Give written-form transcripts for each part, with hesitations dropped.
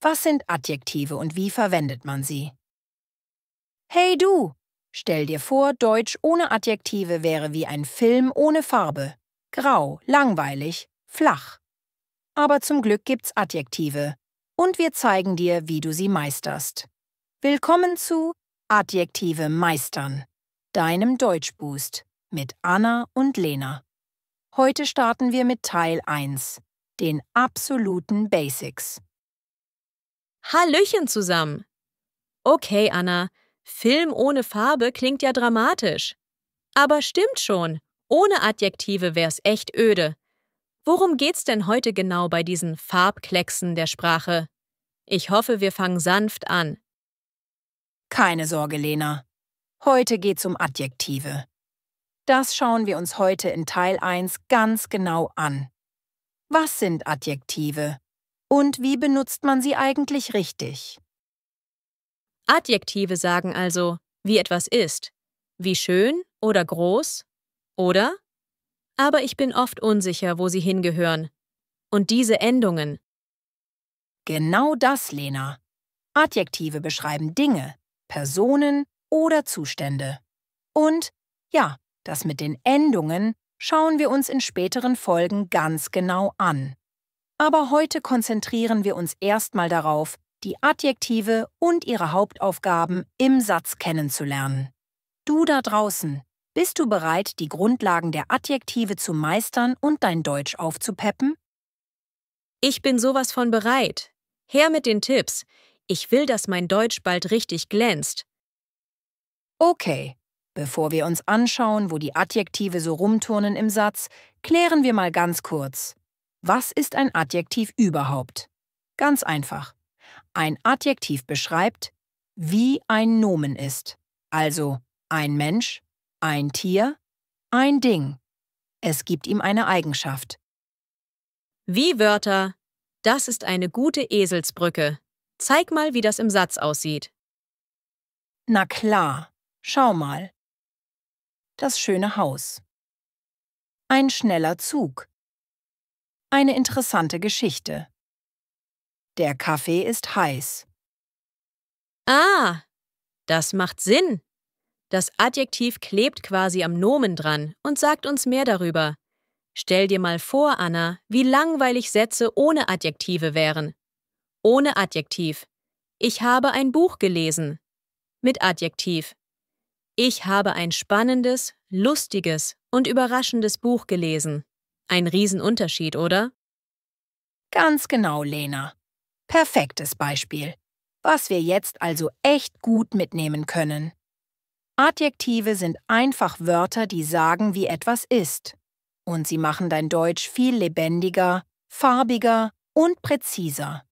Was sind Adjektive und wie verwendet man sie? Hey du! Stell dir vor, Deutsch ohne Adjektive wäre wie ein Film ohne Farbe. Grau, langweilig, flach. Aber zum Glück gibt's Adjektive. Und wir zeigen dir, wie du sie meisterst. Willkommen zu Adjektive meistern, deinem Deutschboost mit Anna und Lena. Heute starten wir mit Teil 1, den absoluten Basics. Hallöchen zusammen! Okay, Anna, Film ohne Farbe klingt ja dramatisch. Aber stimmt schon, ohne Adjektive wär's echt öde. Worum geht's denn heute genau bei diesen Farbklecksen der Sprache? Ich hoffe, wir fangen sanft an. Keine Sorge, Lena. Heute geht's um Adjektive. Das schauen wir uns heute in Teil 1 ganz genau an. Was sind Adjektive? Und wie benutzt man sie eigentlich richtig? Adjektive sagen also, wie etwas ist. Wie schön oder groß, oder? Aber ich bin oft unsicher, wo sie hingehören. Und diese Endungen. Genau das, Lena. Adjektive beschreiben Dinge, Personen oder Zustände. Und, ja, das mit den Endungen schauen wir uns in späteren Folgen ganz genau an. Aber heute konzentrieren wir uns erstmal darauf, die Adjektive und ihre Hauptaufgaben im Satz kennenzulernen. Du da draußen, bist du bereit, die Grundlagen der Adjektive zu meistern und dein Deutsch aufzupeppen? Ich bin sowas von bereit. Her mit den Tipps. Ich will, dass mein Deutsch bald richtig glänzt. Okay, bevor wir uns anschauen, wo die Adjektive so rumturnen im Satz, klären wir mal ganz kurz. Was ist ein Adjektiv überhaupt? Ganz einfach. Ein Adjektiv beschreibt, wie ein Nomen ist, also ein Mensch, ein Tier, ein Ding. Es gibt ihm eine Eigenschaft. Wie Wörter. Das ist eine gute Eselsbrücke. Zeig mal, wie das im Satz aussieht. Na klar, schau mal. Das schöne Haus. Ein schneller Zug. Eine interessante Geschichte. Der Kaffee ist heiß. Ah, das macht Sinn. Das Adjektiv klebt quasi am Nomen dran und sagt uns mehr darüber. Stell dir mal vor, Anna, wie langweilig Sätze ohne Adjektive wären. Ohne Adjektiv. Ich habe ein Buch gelesen. Mit Adjektiv. Ich habe ein spannendes, lustiges und überraschendes Buch gelesen. Ein Riesenunterschied, oder? Ganz genau, Lena. Perfektes Beispiel. Was wir jetzt also echt gut mitnehmen können. Adjektive sind einfach Wörter, die sagen, wie etwas ist. Und sie machen dein Deutsch viel lebendiger, farbiger und präziser.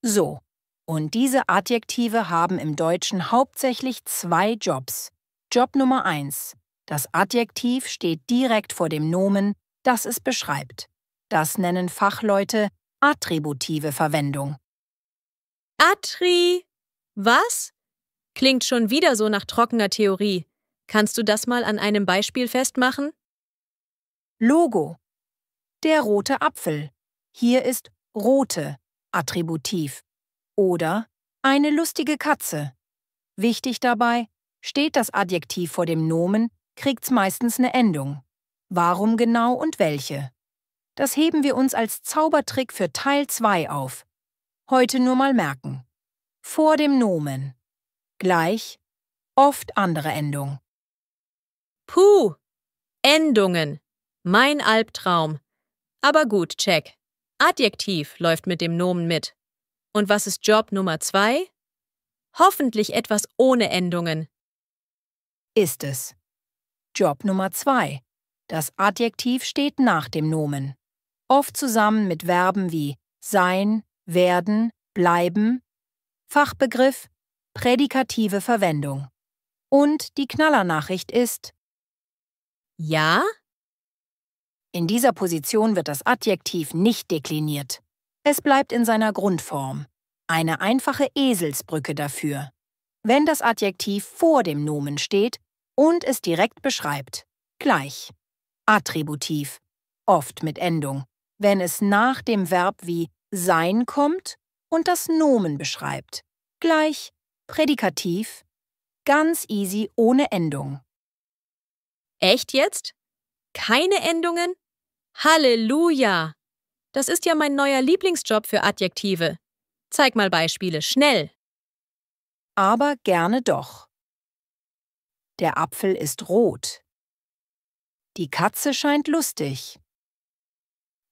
So, und diese Adjektive haben im Deutschen hauptsächlich 2 Jobs. Job Nummer 1. Das Adjektiv steht direkt vor dem Nomen, das es beschreibt. Das nennen Fachleute attributive Verwendung. Was? Klingt schon wieder so nach trockener Theorie. Kannst du das mal an einem Beispiel festmachen? Logo. Der rote Apfel. Hier ist rote, Attributiv. Oder eine lustige Katze. Wichtig dabei, steht das Adjektiv vor dem Nomen, kriegt's meistens eine Endung. Warum genau und welche? Das heben wir uns als Zaubertrick für Teil 2 auf. Heute nur mal merken. Vor dem Nomen. Gleich, oft andere Endung. Puh! Endungen. Mein Albtraum. Aber gut, check. Adjektiv läuft mit dem Nomen mit. Und was ist Job Nummer 2? Hoffentlich etwas ohne Endungen. Ist es. Job Nummer 2. Das Adjektiv steht nach dem Nomen. Oft zusammen mit Verben wie sein, werden, bleiben. Fachbegriff, prädikative Verwendung. Und die Knallernachricht ist: Ja? In dieser Position wird das Adjektiv nicht dekliniert. Es bleibt in seiner Grundform. Eine einfache Eselsbrücke dafür. Wenn das Adjektiv vor dem Nomen steht und es direkt beschreibt. Gleich. Attributiv. Oft mit Endung. Wenn es nach dem Verb wie sein kommt und das Nomen beschreibt. Gleich Prädikativ, ganz easy ohne Endung. Echt jetzt? Keine Endungen? Halleluja! Das ist ja mein neuer Lieblingsjob für Adjektive. Zeig mal Beispiele, schnell. Aber gerne doch. Der Apfel ist rot. Die Katze scheint lustig.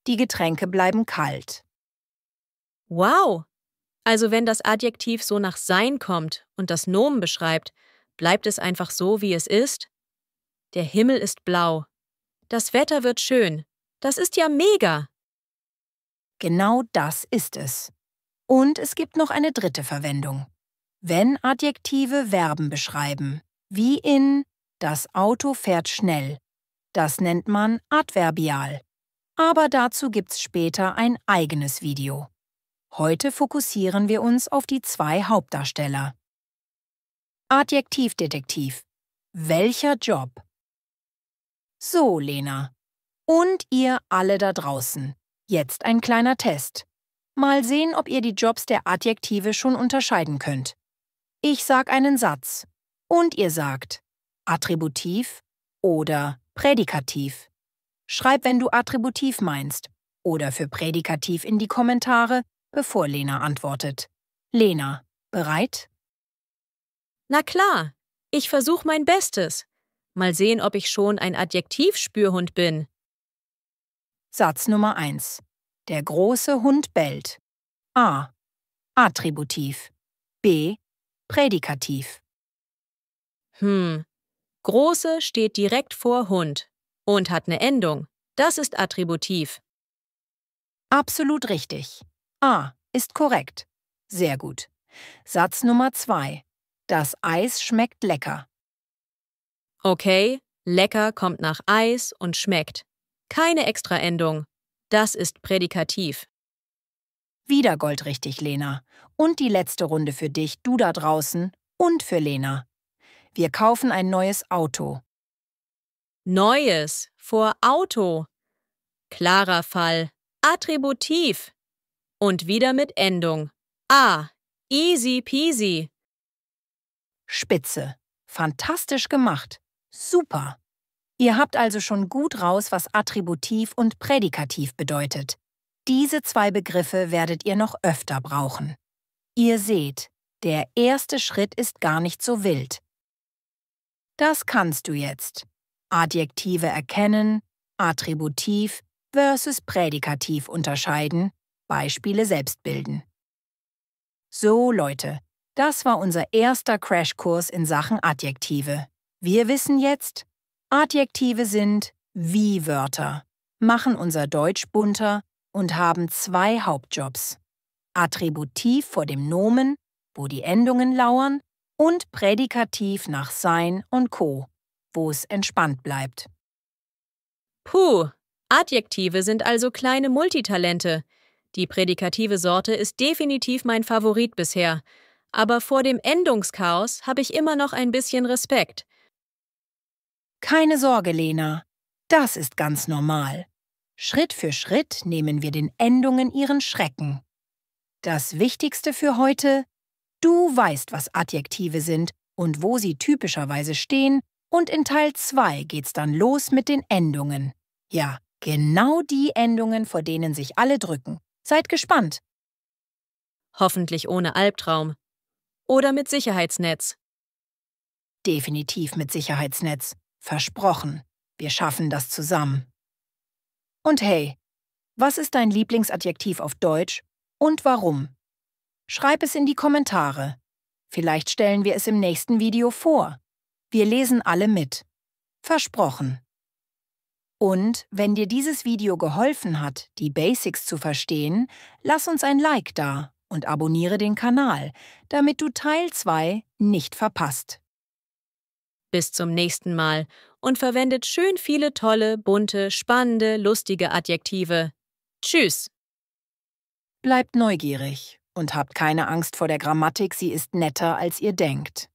Die Getränke bleiben kalt. Wow! Also wenn das Adjektiv so nach Sein kommt und das Nomen beschreibt, bleibt es einfach so, wie es ist? Der Himmel ist blau. Das Wetter wird schön. Das ist ja mega! Genau das ist es. Und es gibt noch eine dritte Verwendung. Wenn Adjektive Verben beschreiben, wie in das Auto fährt schnell. Das nennt man adverbial. Aber dazu gibt's später ein eigenes Video. Heute fokussieren wir uns auf die zwei Hauptdarsteller. Adjektivdetektiv. Welcher Job? So, Lena. Und ihr alle da draußen. Jetzt ein kleiner Test. Mal sehen, ob ihr die Jobs der Adjektive schon unterscheiden könnt. Ich sag einen Satz. Und ihr sagt Attributiv oder Prädikativ. Schreib, wenn du Attributiv meinst. Oder für Prädikativ in die Kommentare, bevor Lena antwortet. Lena, bereit? Na klar, ich versuche mein Bestes. Mal sehen, ob ich schon ein Adjektivspürhund bin. Satz Nummer 1. Der große Hund bellt. A. Attributiv. B. Prädikativ. Große steht direkt vor Hund und hat eine Endung. Das ist Attributiv. Absolut richtig. A. Ist korrekt. Sehr gut. Satz Nummer 2. Das Eis schmeckt lecker. Okay, lecker kommt nach Eis und schmeckt. Keine Extraendung. Das ist Prädikativ. Wieder goldrichtig, Lena. Und die letzte Runde für dich, du da draußen, und für Lena. Wir kaufen ein neues Auto. Neues vor Auto. Klarer Fall. Attributiv. Und wieder mit Endung. A. Easy peasy. Spitze. Fantastisch gemacht. Super. Ihr habt also schon gut raus, was Attributiv und Prädikativ bedeutet. Diese zwei Begriffe werdet ihr noch öfter brauchen. Ihr seht, der erste Schritt ist gar nicht so wild. Das kannst du jetzt. Adjektive erkennen, Attributiv versus Prädikativ unterscheiden, Beispiele selbst bilden. So, Leute, das war unser erster Crashkurs in Sachen Adjektive. Wir wissen jetzt, Adjektive sind Wie-Wörter, machen unser Deutsch bunter und haben zwei Hauptjobs. Attributiv vor dem Nomen, wo die Endungen lauern, und Prädikativ nach Sein und Co., wo es entspannt bleibt. Puh, Adjektive sind also kleine Multitalente. Die prädikative Sorte ist definitiv mein Favorit bisher. Aber vor dem Endungschaos habe ich immer noch ein bisschen Respekt. Keine Sorge, Lena. Das ist ganz normal. Schritt für Schritt nehmen wir den Endungen ihren Schrecken. Das Wichtigste für heute: Du weißt, was Adjektive sind und wo sie typischerweise stehen, und in Teil 2 geht's dann los mit den Endungen. Ja, genau die Endungen, vor denen sich alle drücken. Seid gespannt. Hoffentlich ohne Albtraum. Oder mit Sicherheitsnetz. Definitiv mit Sicherheitsnetz. Versprochen. Wir schaffen das zusammen. Und hey, was ist dein Lieblingsadjektiv auf Deutsch und warum? Schreib es in die Kommentare. Vielleicht stellen wir es im nächsten Video vor. Wir lesen alle mit. Versprochen. Und wenn dir dieses Video geholfen hat, die Basics zu verstehen, lass uns ein Like da und abonniere den Kanal, damit du Teil 2 nicht verpasst. Bis zum nächsten Mal und verwendet schön viele tolle, bunte, spannende, lustige Adjektive. Tschüss! Bleibt neugierig und habt keine Angst vor der Grammatik, sie ist netter, als ihr denkt.